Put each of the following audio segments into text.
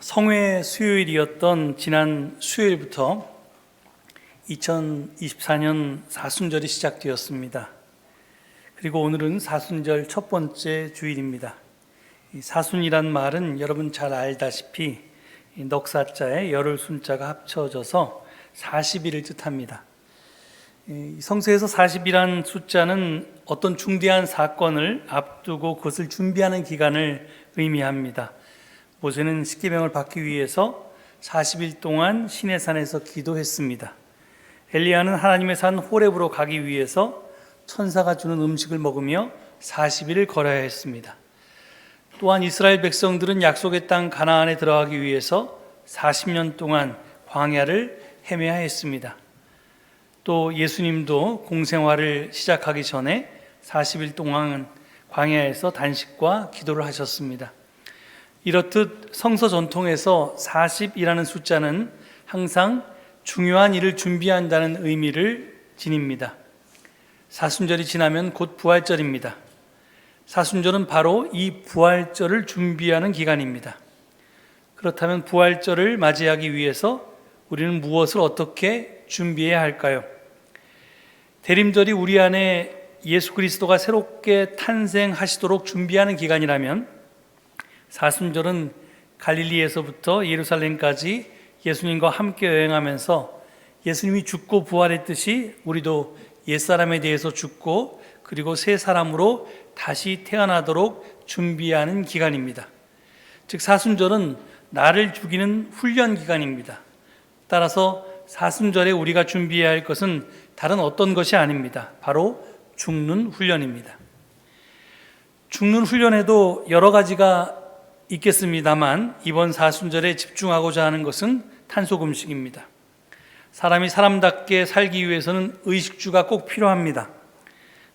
성회 수요일이었던 지난 수요일부터 2024년 사순절이 시작되었습니다. 그리고 오늘은 사순절 첫 번째 주일입니다. 이 사순이란 말은 여러분 잘 알다시피 넉사자에 열흘 순자가 합쳐져서 40일을 뜻합니다. 성서에서 40이란 숫자는 어떤 중대한 사건을 앞두고 그것을 준비하는 기간을 의미합니다. 모세는 십계명을 받기 위해서 40일 동안 시내산에서 기도했습니다. 엘리야는 하나님의 산 호렙으로 가기 위해서 천사가 주는 음식을 먹으며 40일을 걸어야 했습니다. 또한 이스라엘 백성들은 약속의 땅 가나안에 들어가기 위해서 40년 동안 광야를 헤매야 했습니다. 또 예수님도 공생활을 시작하기 전에 40일 동안 광야에서 단식과 기도를 하셨습니다. 이렇듯 성서 전통에서 40이라는 숫자는 항상 중요한 일을 준비한다는 의미를 지닙니다. 사순절이 지나면 곧 부활절입니다. 사순절은 바로 이 부활절을 준비하는 기간입니다. 그렇다면 부활절을 맞이하기 위해서 우리는 무엇을 어떻게 준비해야 할까요? 대림절이 우리 안에 예수 그리스도가 새롭게 탄생하시도록 준비하는 기간이라면 사순절은 갈릴리에서부터 예루살렘까지 예수님과 함께 여행하면서 예수님이 죽고 부활했듯이 우리도 옛사람에 대해서 죽고 그리고 새 사람으로 다시 태어나도록 준비하는 기간입니다. 즉 사순절은 나를 죽이는 훈련 기간입니다. 따라서 사순절에 우리가 준비해야 할 것은 다른 어떤 것이 아닙니다. 바로 죽는 훈련입니다. 죽는 훈련에도 여러 가지가 있겠습니다만 이번 사순절에 집중하고자 하는 것은 탄소금식입니다. 사람이 사람답게 살기 위해서는 의식주가 꼭 필요합니다.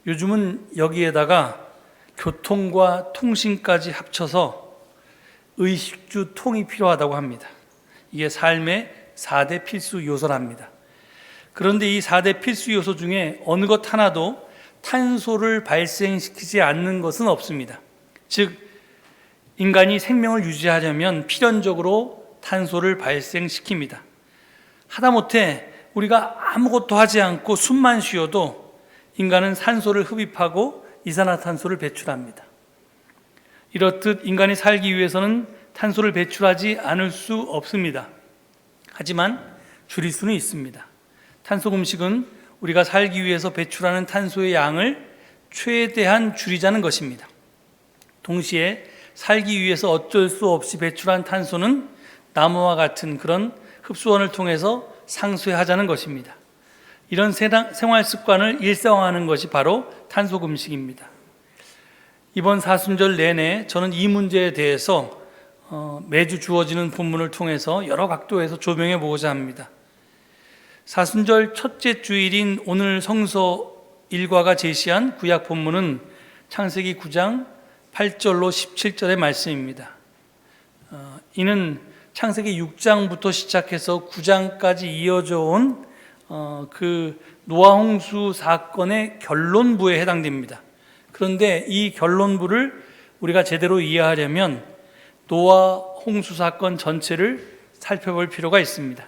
요즘은 여기에다가 교통과 통신까지 합쳐서 의식주 통이 필요하다고 합니다. 이게 삶의 4대 필수 요소랍니다. 그런데 이 4대 필수 요소 중에 어느 것 하나도 탄소를 발생시키지 않는 것은 없습니다. 즉 인간이 생명을 유지하려면 필연적으로 탄소를 발생시킵니다. 하다못해 우리가 아무것도 하지 않고 숨만 쉬어도 인간은 산소를 흡입하고 이산화탄소를 배출합니다. 이렇듯 인간이 살기 위해서는 탄소를 배출하지 않을 수 없습니다. 하지만 줄일 수는 있습니다. 탄소금식은 우리가 살기 위해서 배출하는 탄소의 양을 최대한 줄이자는 것입니다. 동시에 살기 위해서 어쩔 수 없이 배출한 탄소는 나무와 같은 그런 흡수원을 통해서 상쇄하자는 것입니다. 이런 생활 습관을 일상화하는 것이 바로 탄소금식입니다. 이번 사순절 내내 저는 이 문제에 대해서 매주 주어지는 본문을 통해서 여러 각도에서 조명해 보고자 합니다. 사순절 첫째 주일인 오늘 성서 일과가 제시한 구약 본문은 창세기 9장 8절로 17절의 말씀입니다. 이는 창세기 6장부터 시작해서 9장까지 이어져 온 그 노아 홍수 사건의 결론부에 해당됩니다. 그런데 이 결론부를 우리가 제대로 이해하려면 노아 홍수 사건 전체를 살펴볼 필요가 있습니다.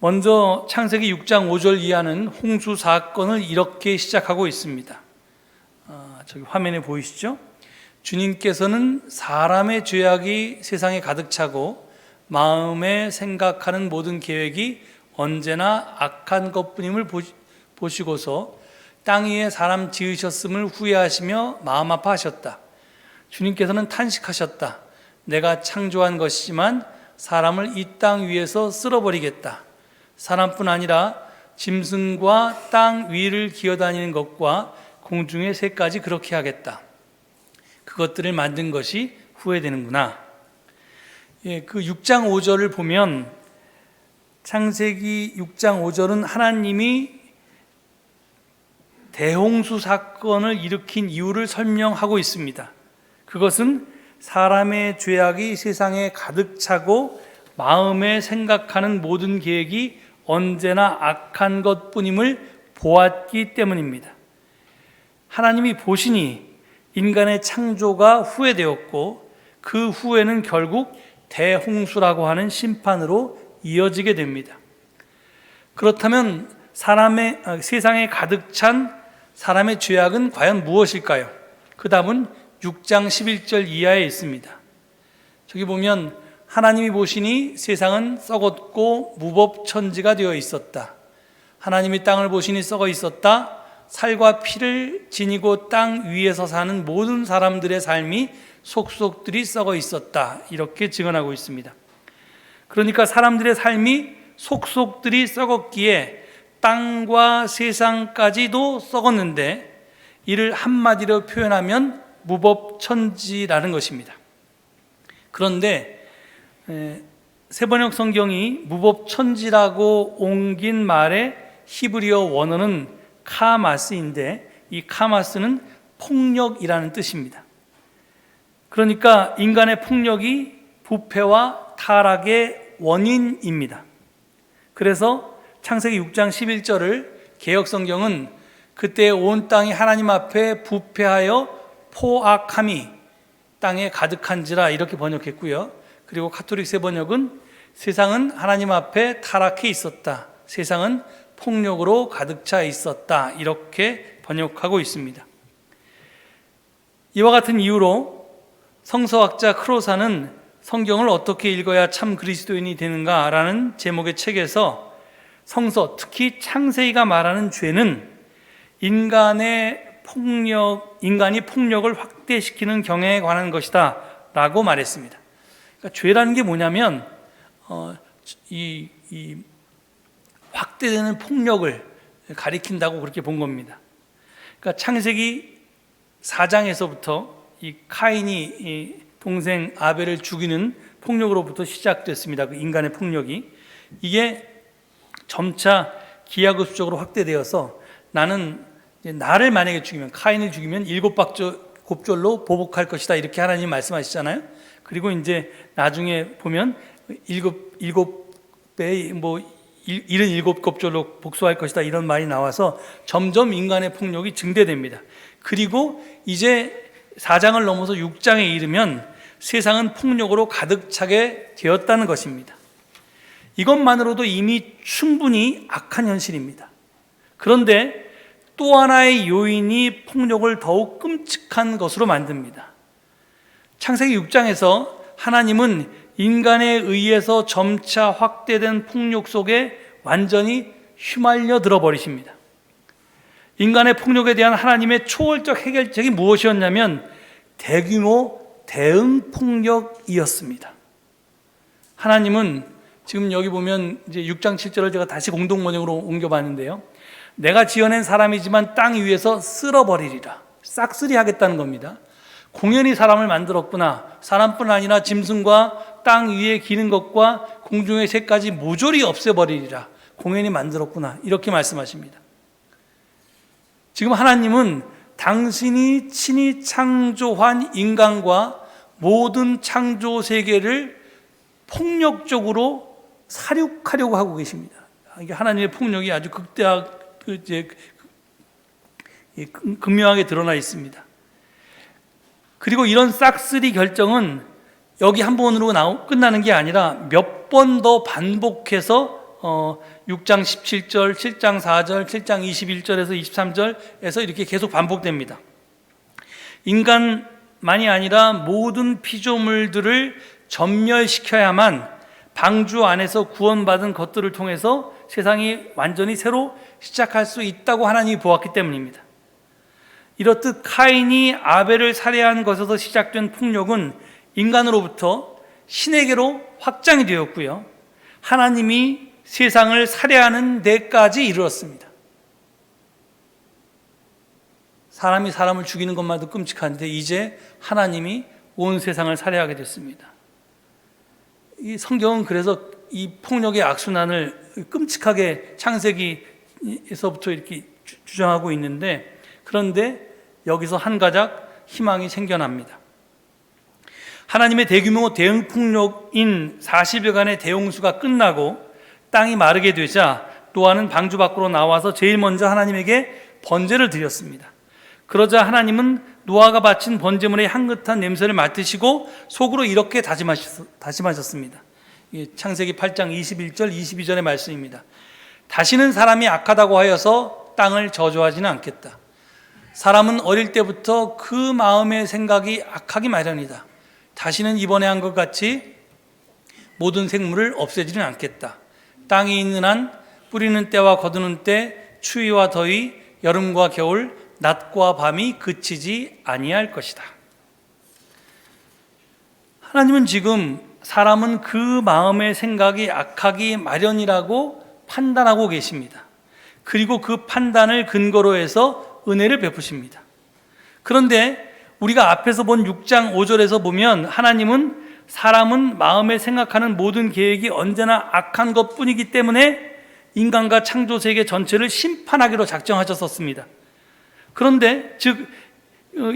먼저 창세기 6장 5절 이하는 홍수 사건을 이렇게 시작하고 있습니다. 저기 화면에 보이시죠? 주님께서는 사람의 죄악이 세상에 가득 차고 마음에 생각하는 모든 계획이 언제나 악한 것뿐임을 보시고서 땅 위에 사람 지으셨음을 후회하시며 마음 아파하셨다. 주님께서는 탄식하셨다. 내가 창조한 것이지만 사람을 이 땅 위에서 쓸어버리겠다. 사람뿐 아니라 짐승과 땅 위를 기어다니는 것과 공중의 새까지 그렇게 하겠다. 그것들을 만든 것이 후회되는구나. 그 6장 5절을 보면 창세기 6장 5절은 하나님이 대홍수 사건을 일으킨 이유를 설명하고 있습니다. 그것은 사람의 죄악이 세상에 가득 차고 마음에 생각하는 모든 계획이 언제나 악한 것뿐임을 보았기 때문입니다. 하나님이 보시니 인간의 창조가 후회되었고 그 후회는 결국 대홍수라고 하는 심판으로 이어지게 됩니다. 그렇다면 세상에 가득 찬 사람의 죄악은 과연 무엇일까요? 그 답은 6장 11절 이하에 있습니다. 저기 보면 하나님이 보시니 세상은 썩었고 무법천지가 되어 있었다. 하나님이 땅을 보시니 썩어 있었다. 살과 피를 지니고 땅 위에서 사는 모든 사람들의 삶이 속속들이 썩어 있었다. 이렇게 증언하고 있습니다. 그러니까 사람들의 삶이 속속들이 썩었기에 땅과 세상까지도 썩었는데, 이를 한마디로 표현하면 무법천지라는 것입니다. 그런데 세번역 성경이 무법천지라고 옮긴 말의 히브리어 원어는 카마스인데, 이 카마스는 폭력이라는 뜻입니다. 그러니까 인간의 폭력이 부패와 타락의 원인입니다. 그래서 창세기 6장 11절을 개역성경은 그때 온 땅이 하나님 앞에 부패하여 포악함이 땅에 가득한지라 이렇게 번역했고요. 그리고 가톨릭 세번역은 세상은 하나님 앞에 타락해 있었다, 세상은 폭력으로 가득 차 있었다, 이렇게 번역하고 있습니다. 이와 같은 이유로 성서학자 크로사는 성경을 어떻게 읽어야 참 그리스도인이 되는가라는 제목의 책에서 성서, 특히 창세기가 말하는 죄는 인간이 폭력을 확대시키는 경향에 관한 것이다 라고 말했습니다. 그러니까 죄라는 게 뭐냐면 이 확대되는 폭력을 가리킨다고 그렇게 본 겁니다. 그러니까 창세기 4장에서부터 이 카인이 이 동생 아벨을 죽이는 폭력으로부터 시작됐습니다. 그 인간의 폭력이, 이게 점차 기하급수적으로 확대되어서 나를 만약에 죽이면, 카인을 죽이면 7곱절로 보복할 것이다, 이렇게 하나님 말씀하시잖아요. 그리고 이제 나중에 보면 7배 77곱절로 복수할 것이다, 이런 말이 나와서 점점 인간의 폭력이 증대됩니다. 그리고 이제 4장을 넘어서 6장에 이르면 세상은 폭력으로 가득 차게 되었다는 것입니다. 이것만으로도 이미 충분히 악한 현실입니다. 그런데 또 하나의 요인이 폭력을 더욱 끔찍한 것으로 만듭니다. 창세기 6장에서 하나님은 인간에 의해서 점차 확대된 폭력 속에 완전히 휘말려 들어 버리십니다. 인간의 폭력에 대한 하나님의 초월적 해결책이 무엇이었냐면 대규모 대응 폭력이었습니다. 하나님은 지금 여기 보면 이제 6장 7절을 제가 다시 공동번역으로 옮겨봤는데요, 내가 지어낸 사람이지만 땅 위에서 쓸어버리리라, 싹쓸이 하겠다는 겁니다. 공연히 사람을 만들었구나, 사람뿐 아니라 짐승과 땅 위에 기는 것과 공중의 새까지 모조리 없애버리리라, 공연히 만들었구나, 이렇게 말씀하십니다. 지금 하나님은 당신이 친히 창조한 인간과 모든 창조 세계를 폭력적으로 살육하려고 하고 계십니다. 이게 하나님의 폭력이 아주 극명하게 드러나 있습니다. 그리고 이런 싹쓸이 결정은 여기 한 번으로 끝나는 게 아니라 몇 번 더 반복해서 6장 17절, 7장 4절, 7장 21절에서 23절에서 이렇게 계속 반복됩니다. 인간만이 아니라 모든 피조물들을 전멸시켜야만 방주 안에서 구원받은 것들을 통해서 세상이 완전히 새로 시작할 수 있다고 하나님이 보았기 때문입니다. 이렇듯 카인이 아벨을 살해한 것에서 시작된 폭력은 인간으로부터 신에게로 확장이 되었고요, 하나님이 세상을 살해하는 데까지 이르렀습니다. 사람이 사람을 죽이는 것만도 끔찍한데 이제 하나님이 온 세상을 살해하게 됐습니다. 이 성경은 그래서 이 폭력의 악순환을 끔찍하게 창세기에서부터 이렇게 주장하고 있는데, 그런데 여기서 한 가닥 희망이 생겨납니다. 하나님의 대규모 대응 폭력인 40여간의 대홍수가 끝나고 땅이 마르게 되자 노아는 방주 밖으로 나와서 제일 먼저 하나님에게 번제를 드렸습니다. 그러자 하나님은 노아가 바친 번제물의 향긋한 냄새를 맡으시고 속으로 이렇게 다짐하셨습니다. 창세기 8장 21절 22절의 말씀입니다. 다시는 사람이 악하다고 하여서 땅을 저주하지는 않겠다. 사람은 어릴 때부터 그 마음의 생각이 악하기 마련이다. 다시는 이번에 한 것 같이 모든 생물을 없애지는 않겠다. 땅이 있는 한 뿌리는 때와 거두는 때, 추위와 더위, 여름과 겨울, 낮과 밤이 그치지 아니할 것이다. 하나님은 지금 사람은 그 마음의 생각이 악하기 마련이라고 판단하고 계십니다. 그리고 그 판단을 근거로 해서 은혜를 베푸십니다. 그런데 우리가 앞에서 본 6장 5절에서 보면 하나님은 사람은 마음에 생각하는 모든 계획이 언제나 악한 것뿐이기 때문에 인간과 창조 세계 전체를 심판하기로 작정하셨었습니다. 그런데 즉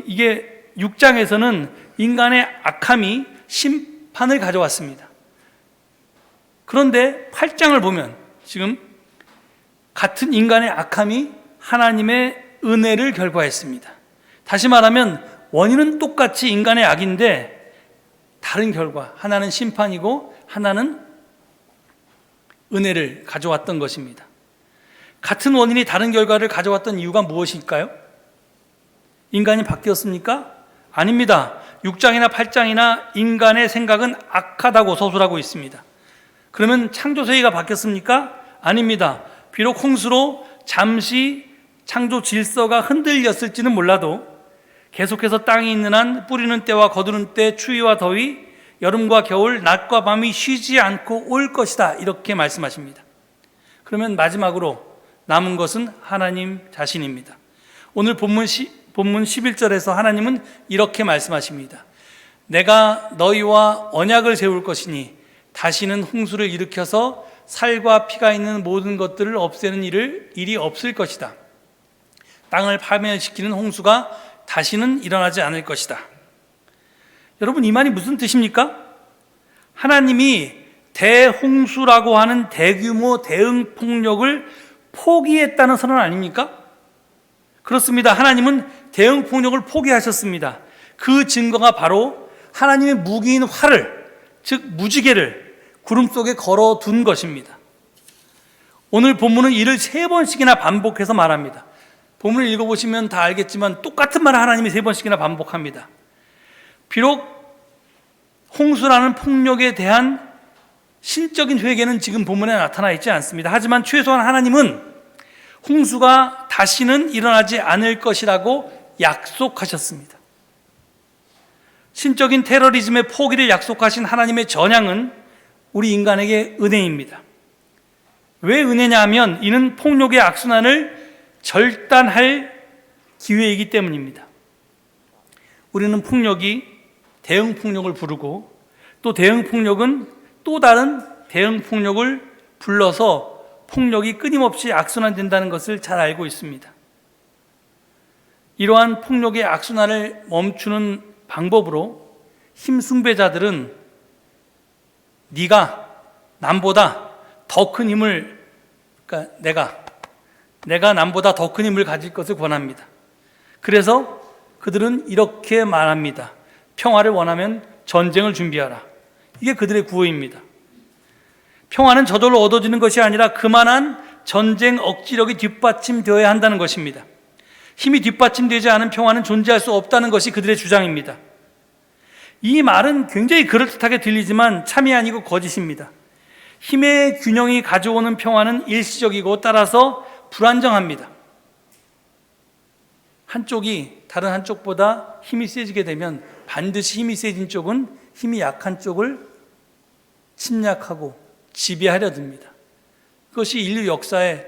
이게 6장에서는 인간의 악함이 심판을 가져왔습니다. 그런데 8장을 보면 지금 같은 인간의 악함이 하나님의 은혜를 결과했습니다. 다시 말하면 원인은 똑같이 인간의 악인데 다른 결과, 하나는 심판이고 하나는 은혜를 가져왔던 것입니다. 같은 원인이 다른 결과를 가져왔던 이유가 무엇일까요? 인간이 바뀌었습니까? 아닙니다. 6장이나 8장이나 인간의 생각은 악하다고 서술하고 있습니다. 그러면 창조세계가 바뀌었습니까? 아닙니다. 비록 홍수로 잠시 창조 질서가 흔들렸을지는 몰라도 계속해서 땅이 있는 한 뿌리는 때와 거두는 때, 추위와 더위, 여름과 겨울, 낮과 밤이 쉬지 않고 올 것이다, 이렇게 말씀하십니다. 그러면 마지막으로 남은 것은 하나님 자신입니다. 오늘 본문 11절에서 하나님은 이렇게 말씀하십니다. 내가 너희와 언약을 세울 것이니 다시는 홍수를 일으켜서 살과 피가 있는 모든 것들을 없애는 일이 없을 것이다. 땅을 파멸시키는 홍수가 다시는 일어나지 않을 것이다. 여러분, 이 말이 무슨 뜻입니까? 하나님이 대홍수라고 하는 대규모 대응 폭력을 포기했다는 선언 아닙니까? 그렇습니다. 하나님은 대응 폭력을 포기하셨습니다. 그 증거가 바로 하나님의 무기인 활을, 즉 무지개를 구름 속에 걸어둔 것입니다. 오늘 본문은 이를 3번씩이나 반복해서 말합니다. 본문을 읽어보시면 다 알겠지만 똑같은 말을 하나님이 3번씩이나 반복합니다. 비록 홍수라는 폭력에 대한 신적인 회개는 지금 본문에 나타나 있지 않습니다. 하지만 최소한 하나님은 홍수가 다시는 일어나지 않을 것이라고 약속하셨습니다. 신적인 테러리즘의 포기를 약속하신 하나님의 전향은 우리 인간에게 은혜입니다. 왜 은혜냐 하면 이는 폭력의 악순환을 절단할 기회이기 때문입니다. 우리는 폭력이 대응 폭력을 부르고 또 대응 폭력은 또 다른 대응 폭력을 불러서 폭력이 끊임없이 악순환된다는 것을 잘 알고 있습니다. 이러한 폭력의 악순환을 멈추는 방법으로 힘숭배자들은 네가 남보다 더 큰 힘을, 그러니까 내가 남보다 더 큰 힘을 가질 것을 권합니다. 그래서 그들은 이렇게 말합니다. 평화를 원하면 전쟁을 준비하라. 이게 그들의 구호입니다. 평화는 저절로 얻어지는 것이 아니라 그만한 전쟁 억지력이 뒷받침되어야 한다는 것입니다. 힘이 뒷받침되지 않은 평화는 존재할 수 없다는 것이 그들의 주장입니다. 이 말은 굉장히 그럴듯하게 들리지만 참이 아니고 거짓입니다. 힘의 균형이 가져오는 평화는 일시적이고 따라서 불안정합니다. 한쪽이 다른 한쪽보다 힘이 세지게 되면 반드시 힘이 세진 쪽은 힘이 약한 쪽을 침략하고 지배하려 듭니다. 그것이 인류 역사의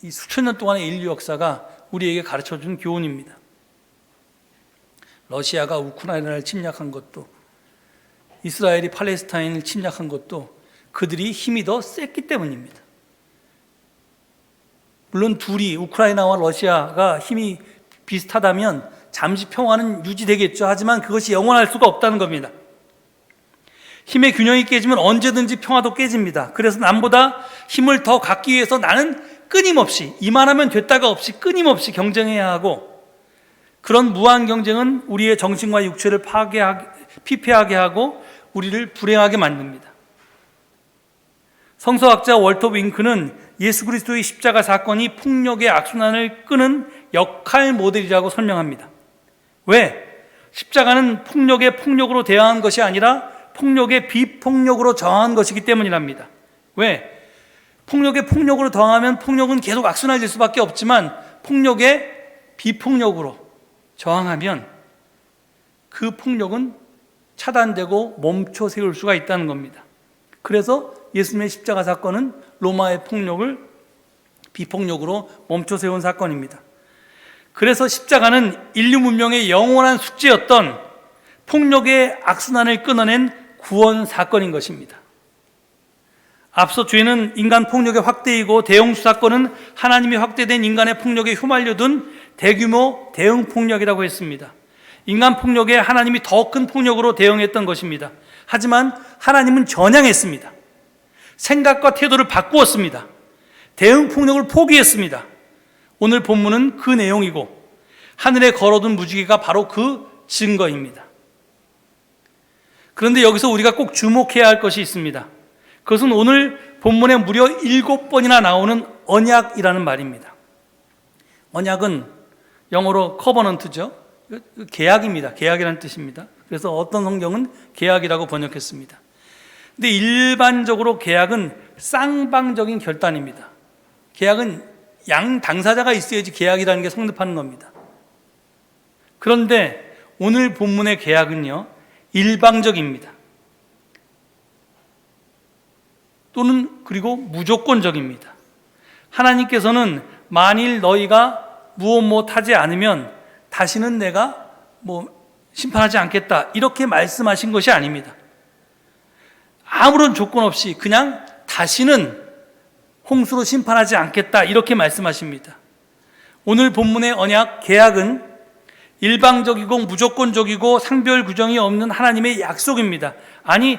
이 수천 년 동안의 인류 역사가 우리에게 가르쳐준 교훈입니다. 러시아가 우크라이나를 침략한 것도, 이스라엘이 팔레스타인을 침략한 것도 그들이 힘이 더 셌기 때문입니다. 물론 둘이, 우크라이나와 러시아가 힘이 비슷하다면 잠시 평화는 유지되겠죠. 하지만 그것이 영원할 수가 없다는 겁니다. 힘의 균형이 깨지면 언제든지 평화도 깨집니다. 그래서 남보다 힘을 더 갖기 위해서 나는 끊임없이, 이만하면 됐다가 없이 끊임없이 경쟁해야 하고, 그런 무한 경쟁은 우리의 정신과 육체를 피폐하게 하고 우리를 불행하게 만듭니다. 성서학자 월터 윙크는 예수 그리스도의 십자가 사건이 폭력의 악순환을 끄는 역할 모델이라고 설명합니다. 왜? 십자가는 폭력에 폭력으로 대항한 것이 아니라 폭력에 비폭력으로 저항한 것이기 때문이랍니다. 왜? 폭력에 폭력으로 저항하면 폭력은 계속 악순환될 수밖에 없지만 폭력에 비폭력으로 저항하면 그 폭력은 차단되고 멈춰 세울 수가 있다는 겁니다. 그래서 예수님의 십자가 사건은 로마의 폭력을 비폭력으로 멈춰 세운 사건입니다. 그래서 십자가는 인류 문명의 영원한 숙제였던 폭력의 악순환을 끊어낸 구원 사건인 것입니다. 앞서 죄는 인간 폭력의 확대이고 대형수 사건은 하나님이 확대된 인간의 폭력에 휘말려둔 대규모 대응 폭력이라고 했습니다. 인간 폭력에 하나님이 더 큰 폭력으로 대응했던 것입니다. 하지만 하나님은 전향했습니다. 생각과 태도를 바꾸었습니다. 대응 폭력을 포기했습니다. 오늘 본문은 그 내용이고 하늘에 걸어둔 무지개가 바로 그 증거입니다. 그런데 여기서 우리가 꼭 주목해야 할 것이 있습니다. 그것은 오늘 본문에 무려 7번이나 나오는 언약이라는 말입니다. 언약은 영어로 커버넌트죠. 계약입니다. 계약이라는 뜻입니다. 그래서 어떤 성경은 계약이라고 번역했습니다. 근데 일반적으로 계약은 쌍방적인 결단입니다. 계약은 양 당사자가 있어야지 계약이라는 게 성립하는 겁니다. 그런데 오늘 본문의 계약은요, 일방적입니다. 또는 그리고 무조건적입니다. 하나님께서는 만일 너희가 무엇 하지 않으면 다시는 내가 심판하지 않겠다 이렇게 말씀하신 것이 아닙니다. 아무런 조건 없이 그냥 다시는 홍수로 심판하지 않겠다 이렇게 말씀하십니다. 오늘 본문의 언약 계약은 일방적이고 무조건적이고 상별 규정이 없는 하나님의 약속입니다. 아니,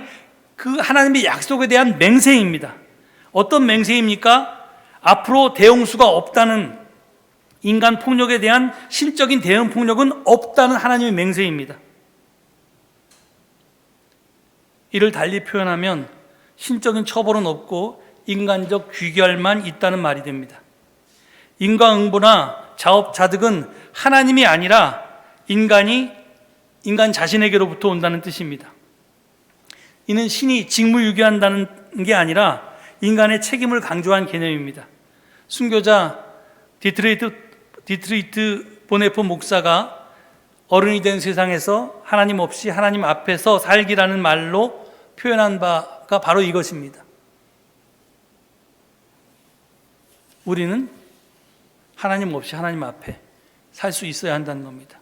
그 하나님의 약속에 대한 맹세입니다. 어떤 맹세입니까? 앞으로 대홍수가 없다는, 인간 폭력에 대한 신적인 대응 폭력은 없다는 하나님의 맹세입니다. 이를 달리 표현하면 신적인 처벌은 없고 인간적 귀결만 있다는 말이 됩니다. 인과응보나 자업자득은 하나님이 아니라 인간 자신에게로부터 온다는 뜻입니다. 이는 신이 직무유기한다는 게 아니라 인간의 책임을 강조한 개념입니다. 순교자 디트리히트 보네포 목사가 어른이 된 세상에서 하나님 없이 하나님 앞에서 살기라는 말로 표현한 바가 바로 이것입니다. 우리는 하나님 없이 하나님 앞에 살 수 있어야 한다는 겁니다.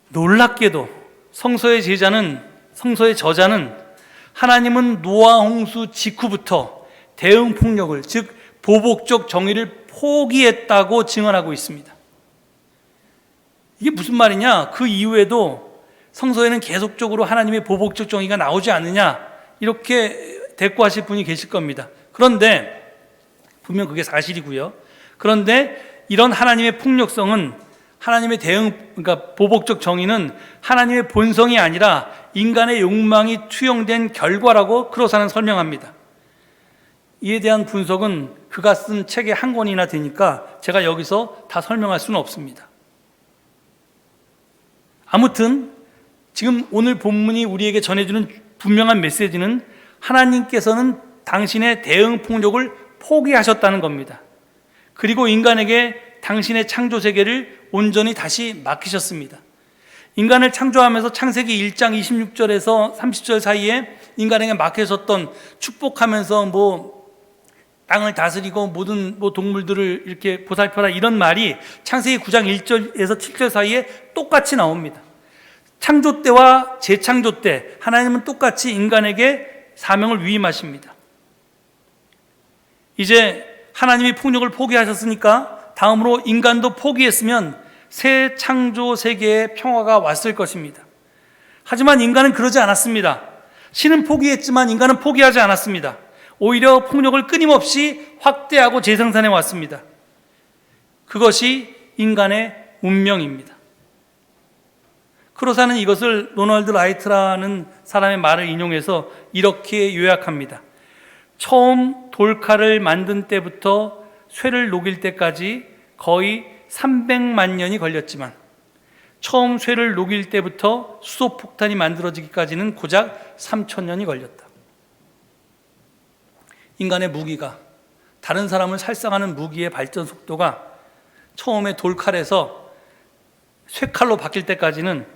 놀랍게도 성서의 저자는 하나님은 노아 홍수 직후부터 대응 폭력을, 즉 보복적 정의를 포기했다고 증언하고 있습니다. 이게 무슨 말이냐? 그 이후에도 성서에는 계속적으로 하나님의 보복적 정의가 나오지 않느냐 이렇게 대꾸하실 분이 계실 겁니다. 그런데 분명 그게 사실이고요. 그런데 이런 하나님의 폭력성은 하나님의 그러니까 보복적 정의는 하나님의 본성이 아니라 인간의 욕망이 투영된 결과라고 크로사는 설명합니다. 이에 대한 분석은 그가 쓴 책의 한 권이나 되니까 제가 여기서 다 설명할 수는 없습니다. 아무튼 지금 오늘 본문이 우리에게 전해주는 분명한 메시지는 하나님께서는 당신의 대응 폭력을 포기하셨다는 겁니다. 그리고 인간에게 당신의 창조 세계를 온전히 다시 맡기셨습니다. 인간을 창조하면서 창세기 1장 26절에서 30절 사이에 인간에게 맡겨졌던 축복하면서 땅을 다스리고 모든 동물들을 이렇게 보살펴라 이런 말이 창세기 9장 1절에서 7절 사이에 똑같이 나옵니다. 창조 때와 재창조 때 하나님은 똑같이 인간에게 사명을 위임하십니다. 이제 하나님이 폭력을 포기하셨으니까 다음으로 인간도 포기했으면 새 창조 세계에 평화가 왔을 것입니다. 하지만 인간은 그러지 않았습니다. 신은 포기했지만 인간은 포기하지 않았습니다. 오히려 폭력을 끊임없이 확대하고 재생산해 왔습니다. 그것이 인간의 운명입니다. 크로사는 이것을 로널드 라이트라는 사람의 말을 인용해서 이렇게 요약합니다. 처음 돌칼을 만든 때부터 쇠를 녹일 때까지 거의 300만 년이 걸렸지만 처음 쇠를 녹일 때부터 수소폭탄이 만들어지기까지는 고작 3,000년이 걸렸다. 인간의 무기가, 다른 사람을 살상하는 무기의 발전 속도가 처음에 돌칼에서 쇠칼로 바뀔 때까지는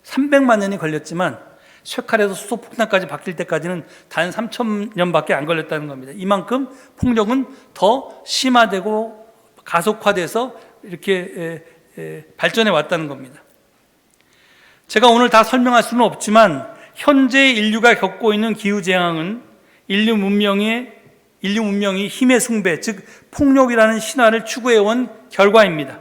300만 년이 걸렸지만 쇠칼에서 수소폭탄까지 바뀔 때까지는 단 3,000년밖에 안 걸렸다는 겁니다. 이만큼 폭력은 더 심화되고 가속화돼서 이렇게 발전해 왔다는 겁니다. 제가 오늘 다 설명할 수는 없지만 현재 인류가 겪고 있는 기후재앙은 인류 문명이 힘의 숭배, 즉 폭력이라는 신화를 추구해온 결과입니다.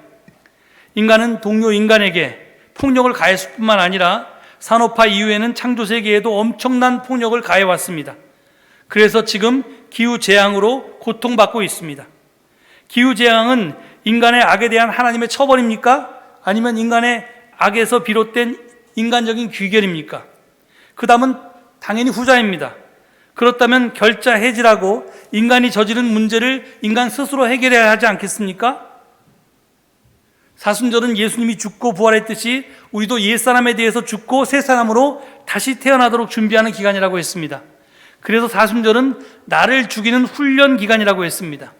인간은 동료 인간에게 폭력을 가했을 뿐만 아니라 산업화 이후에는 창조 세계에도 엄청난 폭력을 가해왔습니다. 그래서 지금 기후재앙으로 고통받고 있습니다. 기후재앙은 인간의 악에 대한 하나님의 처벌입니까? 아니면 인간의 악에서 비롯된 인간적인 귀결입니까? 그 다음은 당연히 후자입니다. 그렇다면 결자 해지라고 인간이 저지른 문제를 인간 스스로 해결해야 하지 않겠습니까? 사순절은 예수님이 죽고 부활했듯이 우리도 옛사람에 대해서 죽고 새 사람으로 다시 태어나도록 준비하는 기간이라고 했습니다. 그래서 사순절은 나를 죽이는 훈련 기간이라고 했습니다.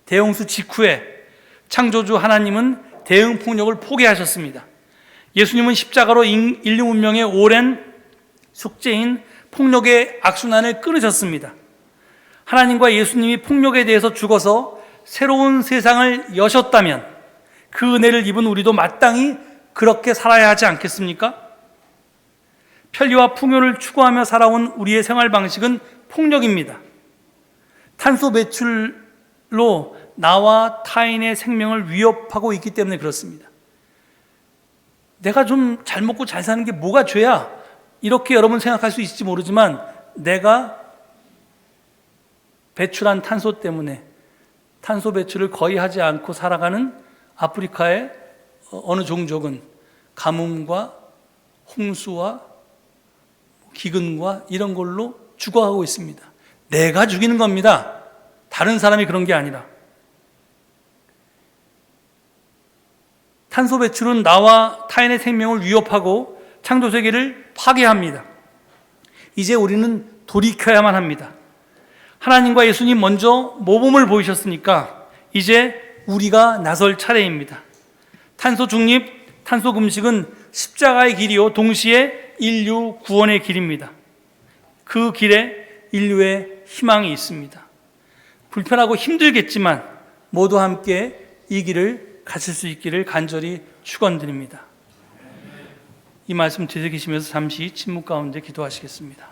대홍수 직후에 창조주 하나님은 대응 폭력을 포기하셨습니다. 예수님은 십자가로 인류 문명의 오랜 숙제인 폭력의 악순환을 끊으셨습니다. 하나님과 예수님이 폭력에 대해서 죽어서 새로운 세상을 여셨다면 그 은혜를 입은 우리도 마땅히 그렇게 살아야 하지 않겠습니까? 편리와 풍요를 추구하며 살아온 우리의 생활 방식은 폭력입니다. 탄소 배출로 나와 타인의 생명을 위협하고 있기 때문에 그렇습니다. 내가 좀 잘 먹고 잘 사는 게 뭐가 죄야? 이렇게 여러분 생각할 수 있을지 모르지만 내가 배출한 탄소 때문에 탄소 배출을 거의 하지 않고 살아가는 아프리카의 어느 종족은 가뭄과 홍수와 기근과 이런 걸로 죽어가고 있습니다. 내가 죽이는 겁니다. 다른 사람이 그런 게 아니라. 탄소 배출은 나와 타인의 생명을 위협하고 창조 세계를 파괴합니다. 이제 우리는 돌이켜야만 합니다. 하나님과 예수님 먼저 모범을 보이셨으니까 이제 우리가 나설 차례입니다. 탄소 중립, 탄소 금식은 십자가의 길이요 동시에 인류 구원의 길입니다. 그 길에 인류의 희망이 있습니다. 불편하고 힘들겠지만 모두 함께 이 길을 가실 수 있기를 간절히 축원드립니다. 이 말씀 되새기시면서 잠시 침묵 가운데 기도하시겠습니다.